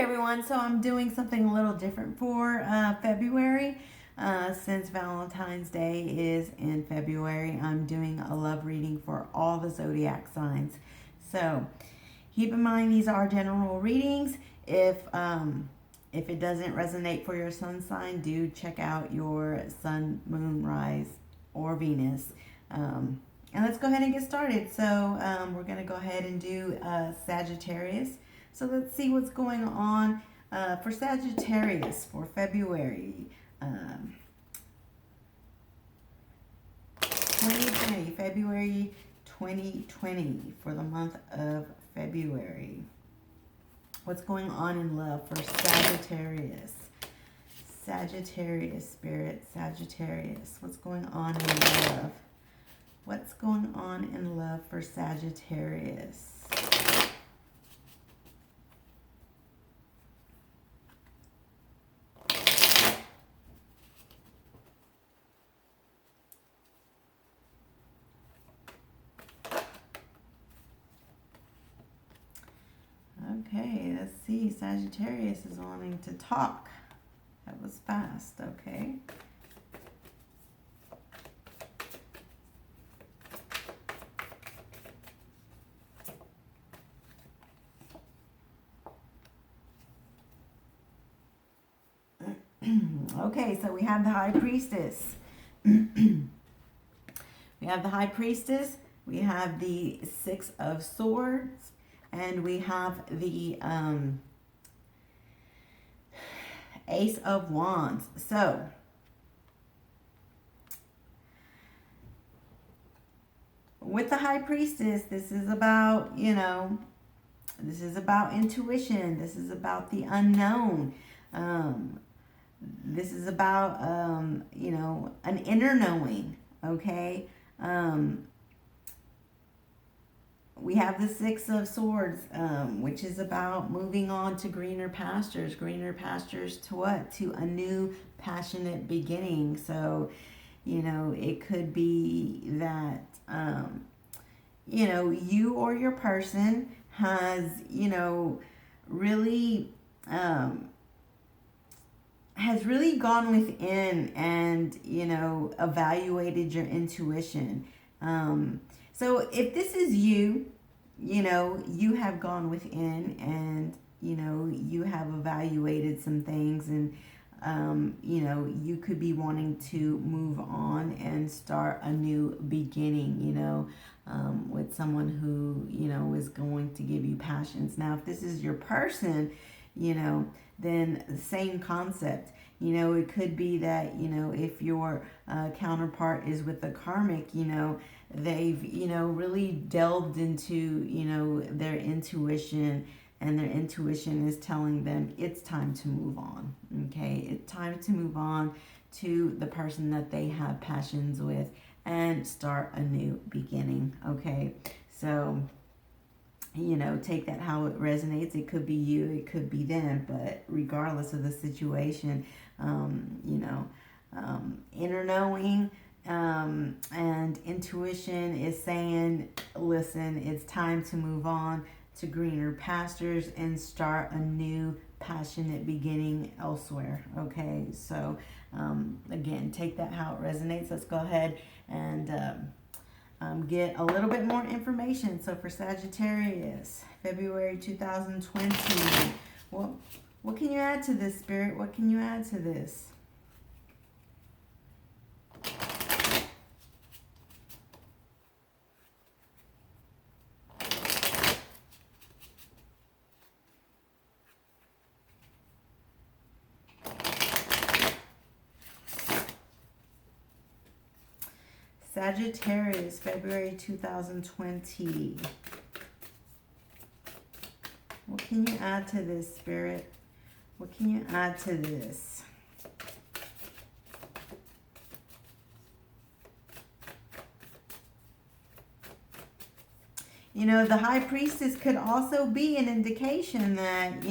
everyone. So I'm doing something a little different for February. Since Valentine's Day is in February, I'm doing a love reading for all the zodiac signs. So keep in mind these are general readings. If it doesn't resonate for your sun sign, do check out your sun, moon, rise, or Venus. And let's go ahead and get started. So we're going to go ahead and do Sagittarius. So let's see what's going on for Sagittarius for February 2020. February 2020 for the month of February. What's going on in love for Sagittarius? Sagittarius spirit, Sagittarius. What's going on in love? What's going on in love for Sagittarius? Okay, let's see. Sagittarius is wanting to talk. That was fast, okay. Okay, so we have the High Priestess. We have the High Priestess. We have the Six of Swords. And we have the Ace of Wands. So, with the High Priestess, this is about, this is about intuition. This is about the unknown. This is about, an inner knowing, okay? We have the Six of Swords, which is about moving on to greener pastures. Greener pastures to what? To a new passionate beginning. So, it could be that, you or your person has, really, has really gone within and, evaluated your intuition. So if this is you, you have gone within and, you have evaluated some things and, you could be wanting to move on and start a new beginning, with someone who, is going to give you passions. Now, if this is your person, then the same concept. It could be that, if your counterpart is with a karmic, they've, really delved into, their intuition, and their intuition is telling them it's time to move on, okay? It's time to move on to the person that they have passions with and start a new beginning, okay? So, take that how it resonates. It could be you, it could be them, but regardless of the situation, inner knowing and intuition is saying, listen, it's time to move on to greener pastures and start a new passionate beginning elsewhere, okay? So, again, take that how it resonates. Let's go ahead and get a little bit more information. So for Sagittarius, February 2020, what can you add to this, Spirit? What can you add to this? Sagittarius, February 2020. What can you add to this, Spirit? What can you add to this? The High Priestess could also be an indication that,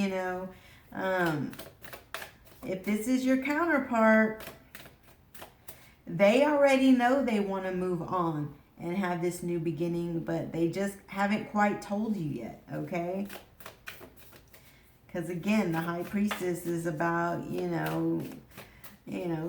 if this is your counterpart, they already know they want to move on and have this new beginning, but they just haven't quite told you yet, okay? Because again, the High Priestess is about,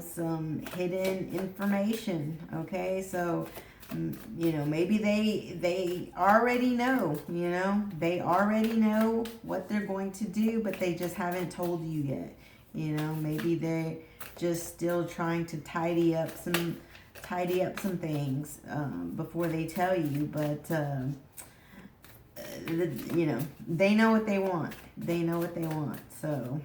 some hidden information. Okay, so maybe they already know, they already know what they're going to do, but they just haven't told you yet. Maybe they're just still trying to tidy up some things before they tell you, but they know what they want. They know what they want. So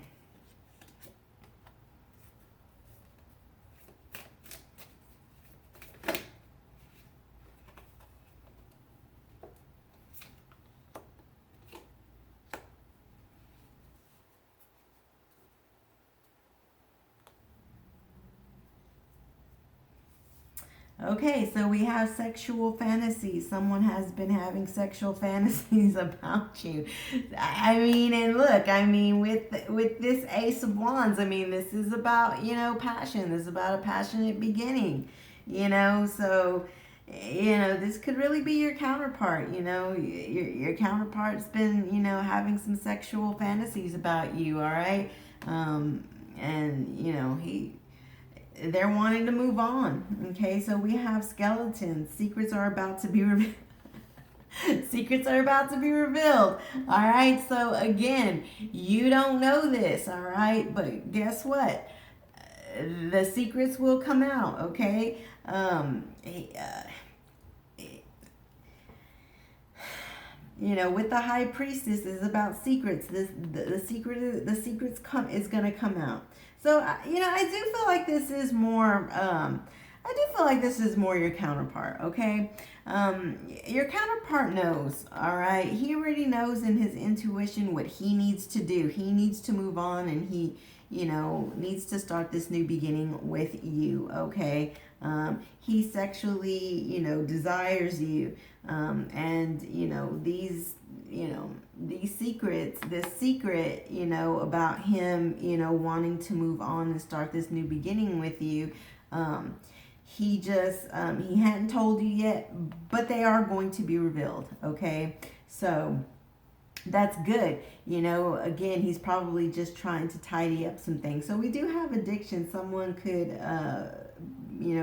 okay, so we have sexual fantasies. Someone has been having sexual fantasies about you. I mean, and look, with this Ace of Wands, this is about, passion. This is about a passionate beginning, so, this could really be your counterpart, your counterpart's been, having some sexual fantasies about you, all right? And, they're wanting to move on. Okay, so we have skeletons. Secrets are about to be revealed. Secrets are about to be revealed. All right, so again, you don't know this. All right, but guess what? The secrets will come out. Okay. With the High Priestess is about secrets. The secrets is gonna come out. So, I do feel like this is more, your counterpart, okay? Your counterpart knows, all right? He already knows in his intuition what he needs to do. He needs to move on, and he, needs to start this new beginning with you, okay? He sexually, desires you. And, these secrets, this secret, about him, wanting to move on and start this new beginning with you, he just, he hadn't told you yet, but they are going to be revealed, okay? So that's good. Again, he's probably just trying to tidy up some things. So we do have addiction. Someone could,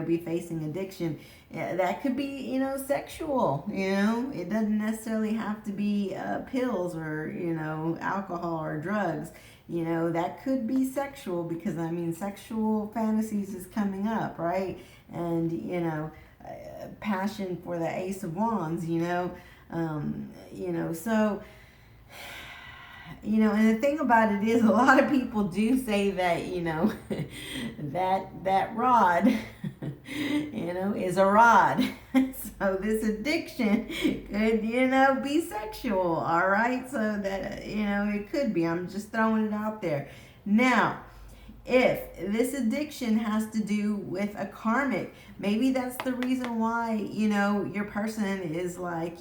be facing addiction. That could be, sexual, it doesn't necessarily have to be pills or, alcohol or drugs. That could be sexual, because sexual fantasies is coming up, right? And, passion for the Ace of Wands, so, and the thing about it is, a lot of people do say that, that rod, is a rod. So this addiction could, be sexual, all right? So that, it could be. I'm just throwing it out there. Now, if this addiction has to do with a karmic, maybe that's the reason why, your person is like,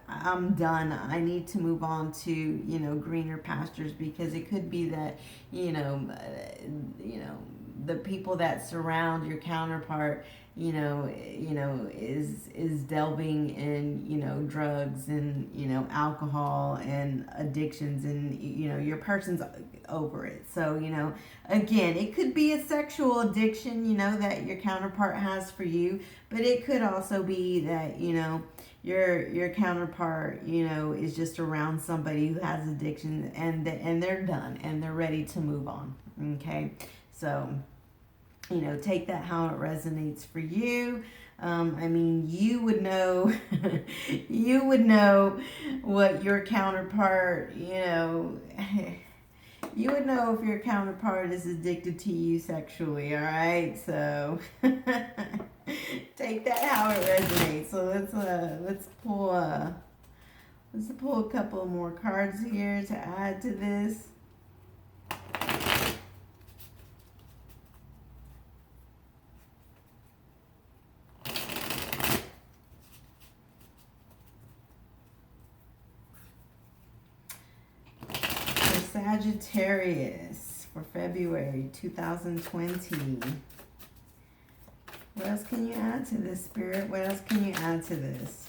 I'm done. I need to move on to, greener pastures, because it could be that, the people that surround your counterpart, is delving in, drugs and, alcohol and addictions, and, your person's over it. So, again, it could be a sexual addiction, that your counterpart has for you, but it could also be that, your counterpart, is just around somebody who has addiction, and they're done and they're ready to move on. Okay, so take that how it resonates for you. You would know, you would know what your counterpart, you would know if your counterpart is addicted to you sexually, all right? So take that how it resonates. So let's pull a couple more cards here to add to this. Sagittarius for February 2020. What else can you add to this, Spirit? What else can you add to this?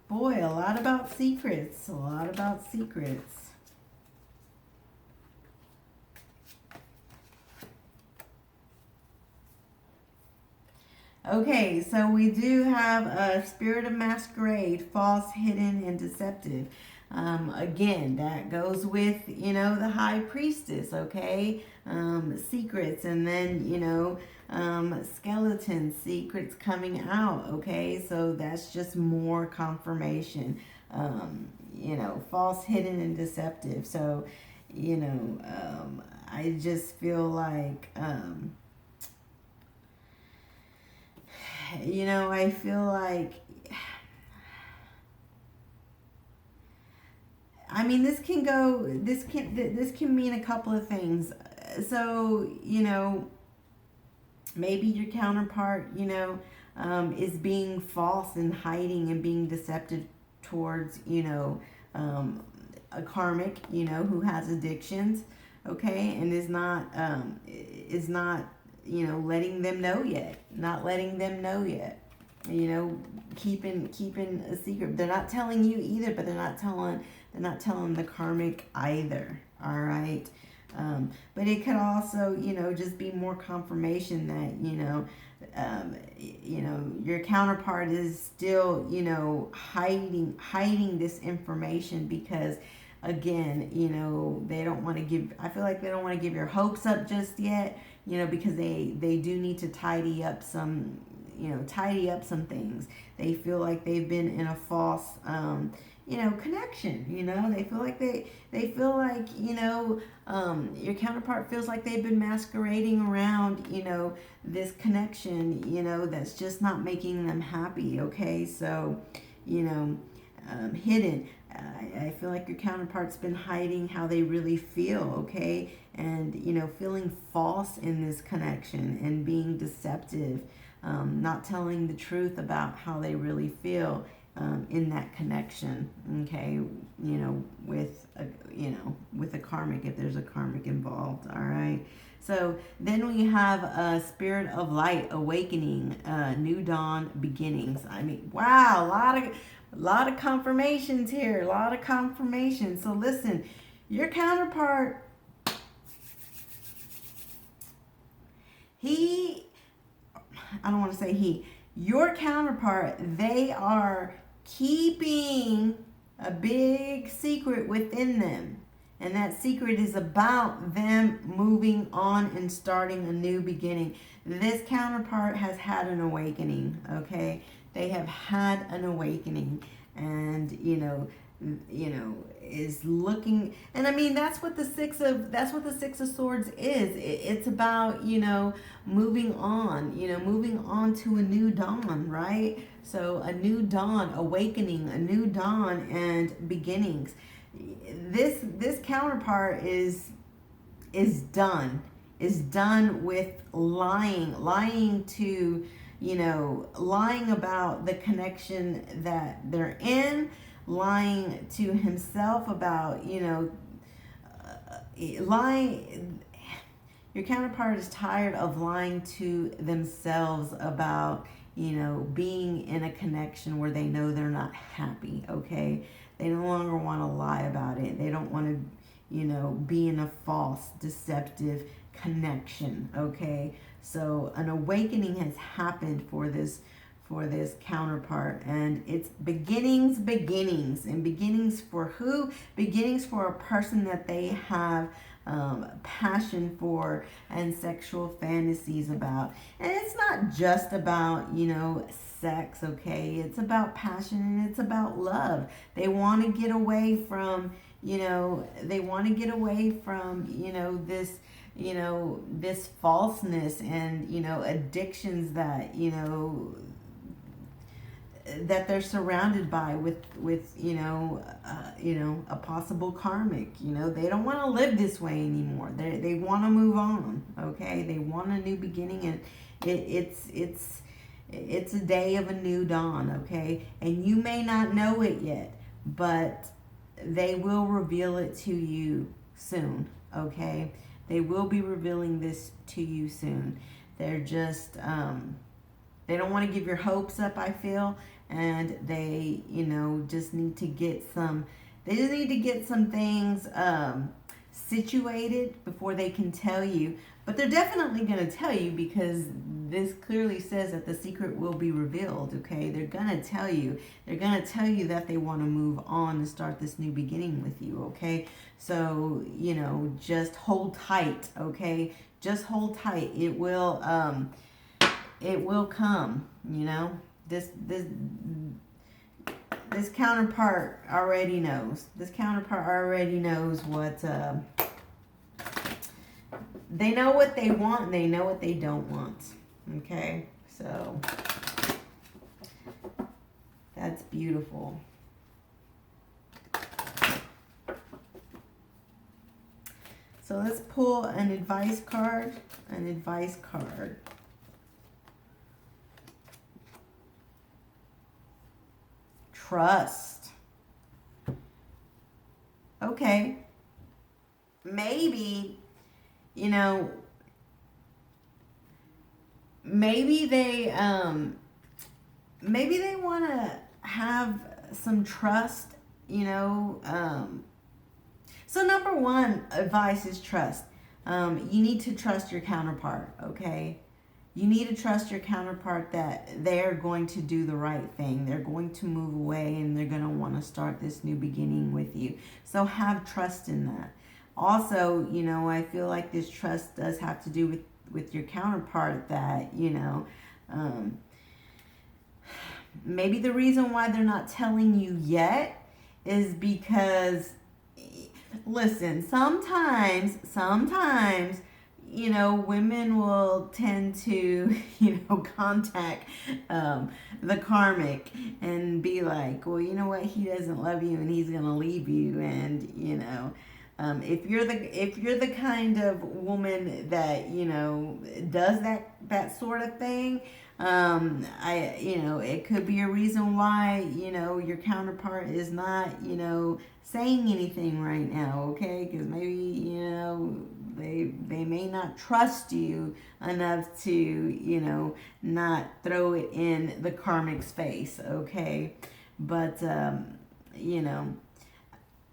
Boy, a lot about secrets. A lot about secrets. Okay, so we do have a spirit of masquerade, false, hidden, and deceptive. Again, that goes with, the high priestess, okay? Secrets, and then, skeletons, secrets coming out, okay? So that's just more confirmation. False, hidden, and deceptive. So, I just feel like, I feel like, I mean, this can mean a couple of things. So, maybe your counterpart, is being false and hiding and being deceptive towards, a karmic, who has addictions, okay, and is not, letting them know yet, not letting them know yet, keeping a secret. They're not telling you either, but they're not telling the karmic either. All right. But it could also, just be more confirmation that, your counterpart is still, hiding this information because, again, they don't want to give, I feel like they don't want to give your hopes up just yet, because they do need to tidy up some things. They feel like they've been in a false, connection. They feel like your counterpart feels like they've been masquerading around, this connection, that's just not making them happy. Okay, so, hidden. I feel like your counterpart's been hiding how they really feel, okay? And, feeling false in this connection and being deceptive, not telling the truth about how they really feel in that connection, okay? With a karmic, if there's a karmic involved, all right? So then we have a spirit of light, awakening, new dawn, beginnings. I mean, wow, a lot of confirmations here, a lot of confirmation. So listen, your counterpart, I don't want to say your counterpart, they are keeping a big secret within them. And that secret is about them moving on and starting a new beginning. This counterpart has had an awakening, okay? They have had an awakening, and is looking, and I mean that's what the six of swords is. It's about moving on to a new dawn, right? So a new dawn, awakening, a new dawn, and beginnings. This counterpart is done with lying to, lying about the connection that they're in, lying to himself about, lying. Your counterpart is tired of lying to themselves about, being in a connection where they know they're not happy, okay? They no longer want to lie about it. They don't want to, be in a false, deceptive connection, okay? So an awakening has happened for this counterpart, and it's beginnings, and beginnings for who? Beginnings for a person that they have passion for and sexual fantasies about. And it's not just about, sex, okay? It's about passion, and it's about love. They want to get away from, this falseness and, addictions that, that they're surrounded by with a possible karmic. They don't want to live this way anymore. They want to move on, okay? They want a new beginning, and it's a day of a new dawn, okay? And you may not know it yet, but they will reveal it to you soon, okay? They will be revealing this to you soon. They're just they don't want to give your hopes up, I feel. and they, you know, just need to get some, they just need to get some things situated before they can tell you. But they're definitely going to tell you, because this clearly says that the secret will be revealed, okay? They're going to tell you. They're going to tell you that they want to move on and start this new beginning with you, okay? So, you know, just hold tight, okay? Just hold tight. It will come, you know? This counterpart already knows. This counterpart already knows what, they know what they want and they know what they don't want. Okay? So, that's beautiful. So let's pull an advice card. An advice card. Trust. Okay. Maybe, you know, maybe they want to have some trust, you know. So number one advice is trust. You need to trust your counterpart, okay? You need to trust your counterpart that they're going to do the right thing. They're going to move away and they're going to want to start this new beginning with you. So have trust in that. Also, you know, I feel like this trust does have to do with your counterpart, that, you know, maybe the reason why they're not telling you yet is because, listen, sometimes, you know, women will tend to, you know, contact the karmic and be like, well, you know what, he doesn't love you and he's gonna leave you. And, you know, if you're the kind of woman that, you know, does that sort of thing, you know, it could be a reason why, you know, your counterpart is not, you know, saying anything right now, okay? Because maybe, you know, they may not trust you enough to, you know, not throw it in the karmic's face, okay? But, you know,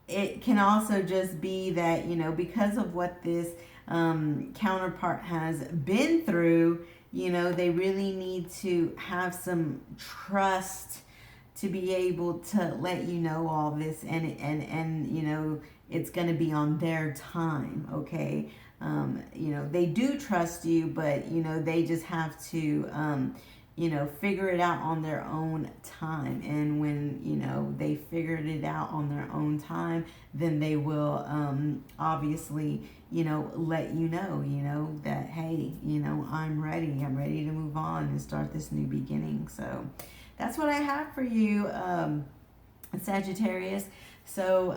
it can also just be that, you know, because of what this counterpart has been through, you know, they really need to have some trust to be able to let you know all this, and you know, it's going to be on their time, okay? You know, they do trust you, but, you know, they just have to, you know, figure it out on their own time. And when, you know, they figured it out on their own time, then they will obviously, you know, let you know, that, hey, you know, I'm ready to move on and start this new beginning. So that's what I have for you, Sagittarius. So,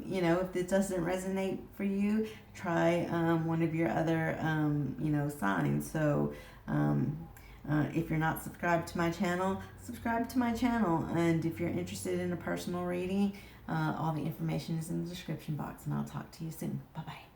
you know, if this doesn't resonate for you, try one of your other, you know, signs. So, if you're not subscribed to my channel, subscribe to my channel. And if you're interested in a personal reading, all the information is in the description box. And I'll talk to you soon. Bye-bye.